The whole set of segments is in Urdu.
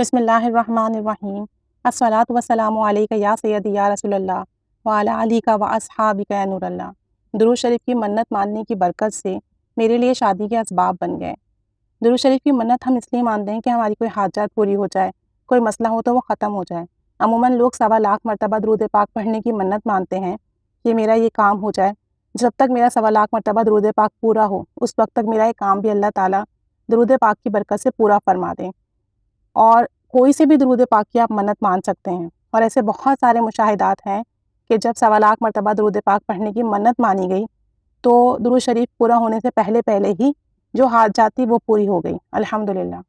بسم اللہ الرحمن الرحیم الصلاۃ والسلام علیک یا سیدی یا رسول اللہ وعلی علیک و اصحابک یا نور اللہ۔ درود شریف کی منت ماننے کی برکت سے میرے لیے شادی کے اسباب بن گئے۔ درود شریف کی منت ہم اس لیے مانتے ہیں کہ ہماری کوئی حاجات پوری ہو جائے، کوئی مسئلہ ہو تو وہ ختم ہو جائے۔ عموماً لوگ 1.25 مرتبہ درود پاک پڑھنے کی منت مانتے ہیں کہ میرا یہ کام ہو جائے۔ جب تک میرا 1.25 مرتبہ درود پاک پورا ہو اس وقت تک میرا یہ کام بھی اللہ تعالیٰ درود پاک کی برکت سے پورا فرما دیں۔ اور کوئی سے بھی درود پاک کی آپ منت مان سکتے ہیں، اور ایسے بہت سارے مشاہدات ہیں کہ جب 1.25 مرتبہ درود پاک پڑھنے کی منت مانی گئی تو درود شریف پورا ہونے سے پہلے ہی جو حاجات تھی وہ پوری ہو گئی الحمدللہ۔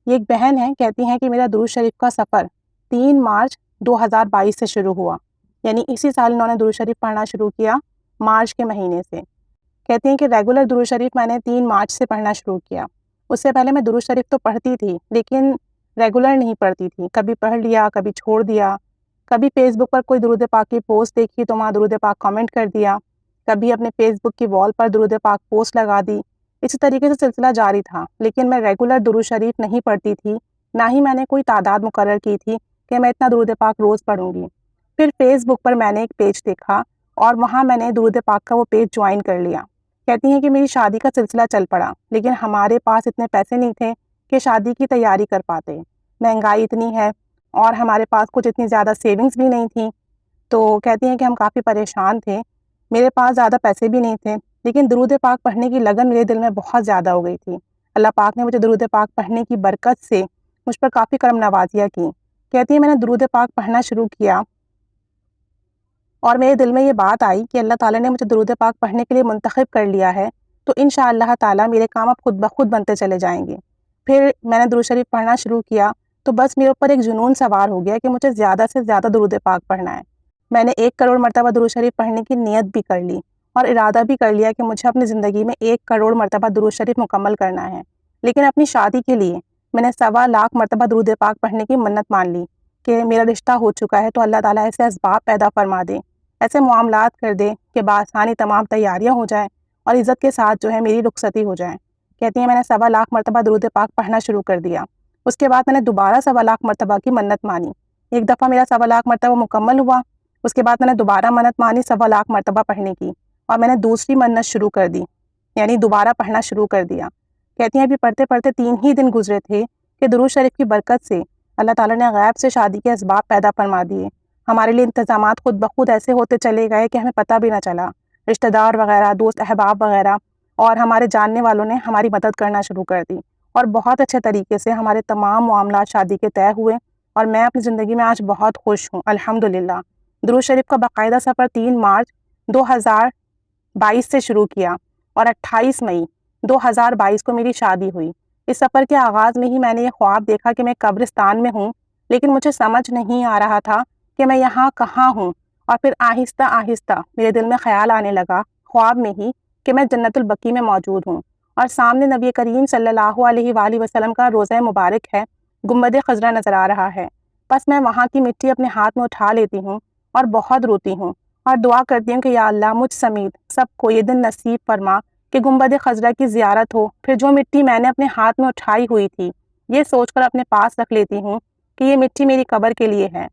یہ ایک بہن ہے، کہتی ہیں کہ میرا درود شریف کا سفر 3 مارچ 2022 سے شروع ہوا، یعنی اسی سال انہوں نے درود شریف پڑھنا شروع کیا مارچ کے مہینے سے۔ کہتی ہیں کہ ریگولر درود شریف میں نے 3 مارچ سے پڑھنا شروع کیا۔ اس سے پہلے میں درود شریف تو پڑھتی تھی لیکن ریگولر نہیں پڑھتی تھی، کبھی پڑھ لیا کبھی چھوڑ دیا، کبھی فیس بک پر کوئی درود پاک کی پوسٹ دیکھی تو وہاں درود پاک کامنٹ کر دیا، کبھی اپنے فیس بک کی وال پر درود پاک پوسٹ لگا دی۔ اسی طریقے سے سلسلہ جاری تھا، لیکن میں ریگولر درود شریف نہیں پڑھتی تھی، نہ ہی میں نے کوئی تعداد مقرر کی تھی کہ میں اتنا درود پاک روز پڑھوں گی۔ پھر فیس بک پر میں نے ایک پیج دیکھا اور وہاں میں نے درود پاک کا وہ پیج جوائن کر لیا۔ کہتی ہیں کہ میری شادی کا سلسلہ چل پڑا، لیکن ہمارے پاس اتنے پیسے نہیں تھے کہ شادی کی تیاری کر پاتے، مہنگائی اتنی ہے اور ہمارے پاس کچھ اتنی زیادہ سیونگز بھی نہیں تھیں۔ تو کہتی ہیں کہ ہم کافی پریشان تھے، میرے پاس زیادہ پیسے بھی نہیں تھے، لیکن درود پاک پڑھنے کی لگن میرے دل میں بہت زیادہ ہو گئی تھی۔ اللہ پاک نے مجھے درود پاک پڑھنے کی برکت سے مجھ پر کافی کرم نوازیاں کی۔ کہتی ہے میں نے درود پاک پڑھنا شروع کیا اور میرے دل میں یہ بات آئی کہ اللہ تعالیٰ نے مجھے درود پاک پڑھنے کے لیے منتخب کر لیا ہے، تو انشاءاللہ تعالیٰ میرے کام اب خود بخود بنتے چلے جائیں گے۔ پھر میں نے درود شریف پڑھنا شروع کیا تو بس میرے اوپر ایک جنون سوار ہو گیا کہ مجھے زیادہ سے زیادہ درود پاک پڑھنا ہے۔ میں نے 1 کروڑ مرتبہ درود شریف پڑھنے کی نیت بھی کر لی اور ارادہ بھی کر لیا کہ مجھے اپنی زندگی میں 1 کروڑ مرتبہ درود شریف مکمل کرنا ہے۔ لیکن اپنی شادی کے لیے میں نے 1.25 مرتبہ درود پاک پڑھنے کی منت مان لی کہ میرا رشتہ ہو چکا ہے تو اللہ تعالیٰ ایسے اسباب پیدا فرما دے، ایسے معاملات کر دے کہ بآسانی تمام تیاریاں ہو جائیں اور عزت کے ساتھ جو ہے میری رخصتی ہو جائے۔ کہتی ہیں میں نے 1.25 مرتبہ درود پاک پڑھنا شروع کر دیا۔ اس کے بعد میں نے دوبارہ 1.25 مرتبہ کی منت مانی۔ ایک دفعہ میرا 1.25 مرتبہ مکمل ہوا، اس کے بعد میں نے دوبارہ منت مانی 1.25 مرتبہ پڑھنے کی، اور میں نے دوسری منت شروع کر دی، یعنی دوبارہ پڑھنا شروع کر دیا۔ کہتی ہیں ابھی پڑھتے پڑھتے 3 ہی دن گزرے تھے کہ درود شریف کی برکت سے اللہ تعالیٰ نے غیب سے شادی کے اسباب پیدا فرما دیے۔ ہمارے لیے انتظامات خود بخود ایسے ہوتے چلے گئے کہ ہمیں پتہ بھی نہ چلا۔ رشتہ دار وغیرہ، دوست احباب وغیرہ اور ہمارے جاننے والوں نے ہماری مدد کرنا شروع کر دی، اور بہت اچھے طریقے سے ہمارے تمام معاملات شادی کے طے ہوئے، اور میں اپنی زندگی میں آج بہت خوش ہوں الحمدللہ۔ درود شریف کا باقاعدہ سفر 3 مارچ 2022 سے شروع کیا اور 28 مئی 2022 کو میری شادی ہوئی۔ اس سفر کے آغاز میں ہی میں نے یہ خواب دیکھا کہ میں قبرستان میں ہوں، لیکن مجھے سمجھ نہیں آ رہا تھا کہ میں یہاں کہاں ہوں، اور پھر آہستہ آہستہ میرے دل میں خیال آنے لگا خواب میں ہی کہ میں جنت البقیع میں موجود ہوں، اور سامنے نبی کریم صلی اللہ علیہ وآلہ وسلم کا روضہ مبارک ہے، گنبد خضرا نظر آ رہا ہے۔ بس میں وہاں کی مٹی اپنے ہاتھ میں اٹھا لیتی ہوں اور بہت روتی ہوں اور دعا کرتی ہوں کہ یا اللہ مجھ سمیت سب کو یہ دن نصیب فرما کہ گنبد خضرا کی زیارت ہو۔ پھر جو مٹی میں نے اپنے ہاتھ میں اٹھائی ہوئی تھی یہ سوچ کر اپنے پاس رکھ لیتی ہوں کہ یہ مٹی میری قبر کے لیے ہے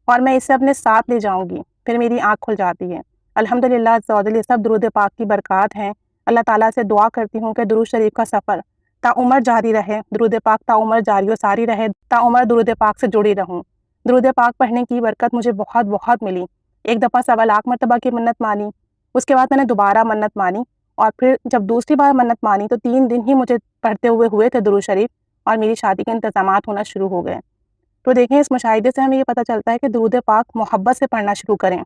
اور میں اسے اپنے ساتھ لے جاؤں گی۔ پھر میری آنکھ کھل جاتی ہے۔ الحمدللہ یہ سب درود پاک کی برکات ہیں۔ اللہ تعالیٰ سے دعا کرتی ہوں کہ درود شریف کا سفر تا عمر جاری رہے، درود پاک تا عمر جاری و ساری رہے، تا عمر درود پاک سے جڑی رہوں۔ درود پاک پڑھنے کی برکت مجھے بہت بہت ملی۔ ایک دفعہ 1.25 مرتبہ کی منت مانی، اس کے بعد میں نے دوبارہ منت مانی، اور پھر جب دوسری بار منت مانی تو 3 دن ہی مجھے پڑھتے ہوئے تھے درود شریف، اور میری شادی کے انتظامات ہونا شروع ہو گئے۔ تو دیکھیں اس مشاہدے سے ہمیں یہ پتہ چلتا ہے کہ درود پاک محبت سے پڑھنا شروع کریں۔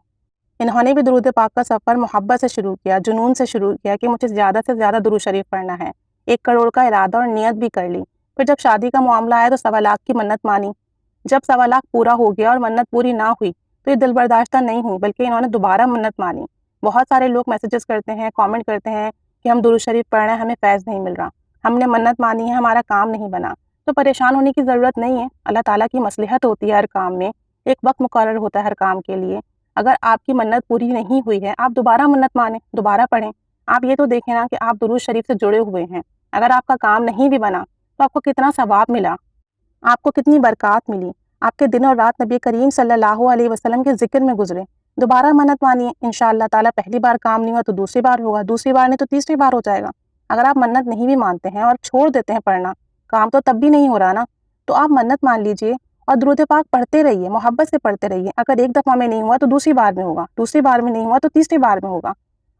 انہوں نے بھی درود پاک کا سفر محبت سے شروع کیا، جنون سے شروع کیا کہ مجھے زیادہ سے زیادہ درود شریف پڑھنا ہے۔ 1 کروڑ کا ارادہ اور نیت بھی کر لی۔ پھر جب شادی کا معاملہ آیا تو 1.25 کی منت مانی۔ جب 1.25 پورا ہو گیا اور منت پوری نہ ہوئی تو یہ دل برداشتہ نہیں ہوئی، بلکہ انہوں نے دوبارہ منت مانی۔ بہت سارے لوگ میسیجز کرتے ہیں، کامنٹ کرتے ہیں کہ ہم درود شریف پڑھ رہے ہیں، ہمیں فیض نہیں مل رہا، ہم نے منت مانی ہے، ہمارا کام نہیں بنا۔ تو پریشان ہونے کی ضرورت نہیں ہے، اللہ تعالیٰ کی مصلحت ہوتی ہے ہر کام میں، ایک وقت مقرر ہوتا ہے ہر کام کے لیے۔ اگر آپ کی منت پوری نہیں ہوئی ہے آپ دوبارہ منت مانیں، دوبارہ پڑھیں۔ آپ یہ تو دیکھیں نا کہ آپ درود شریف سے جڑے ہوئے ہیں، اگر آپ کا کام نہیں بھی بنا تو آپ کو کتنا ثواب ملا۔ آپ کو کتنی برکات ملی، آپ کے دن اور رات نبی کریم صلی اللہ علیہ وسلم کے ذکر میں گزرے۔ دوبارہ منت مانیے، انشاءاللہ تعالیٰ پہلی بار کام نہیں ہوا تو دوسری بار ہوگا، دوسری بار نہیں تو تیسری بار ہو جائے گا۔ اگر آپ منت نہیں بھی مانتے ہیں اور چھوڑ دیتے ہیں پڑھنا، کام تو تب بھی نہیں ہو رہا نا، تو آپ منت مان لیجئے اور درود پاک پڑھتے رہیے، محبت سے پڑھتے رہیے۔ اگر ایک دفعہ میں نہیں ہوا تو دوسری بار میں ہوگا، دوسری بار میں نہیں ہوا تو تیسری بار میں ہوگا۔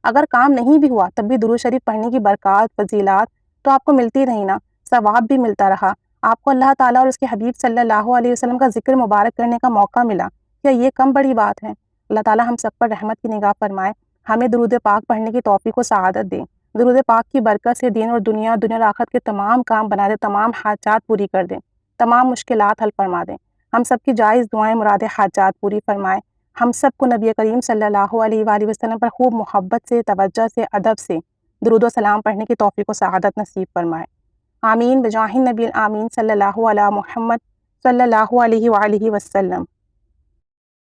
اگر کام نہیں بھی ہوا تب بھی درود شریف پڑھنے کی برکات، فضیلات تو آپ کو ملتی رہی نا، ثواب بھی ملتا رہا، آپ کو اللہ تعالیٰ اور اس کے حبیب صلی اللہ علیہ وسلم کا ذکر مبارک کرنے کا موقع ملا۔ کیا یہ کم بڑی بات ہے؟ اللہ تعالیٰ ہم سب پر رحمت کی نگاہ فرمائے، ہمیں درود پاک پڑھنے کی توفیق و سعادت دے۔ درود پاک کی برکت سے دین اور دنیا آخرت کے تمام کام بنا دے، تمام حاجات پوری کر دے، تمام مشکلات حل فرما دے، ہم سب کی جائز دعائیں، مراد حاجات پوری فرمائے، ہم سب کو نبی کریم صلی اللہ علیہ وآلہ وسلم پر خوب محبت سے، توجہ سے، ادب سے درود و سلام پڑھنے کی توفیق و سعادت نصیب فرمائے۔ آمین بجاہ النبی آمین صلی اللہ علیہ محمد صلی اللہ علیہ وآلہ وسلم۔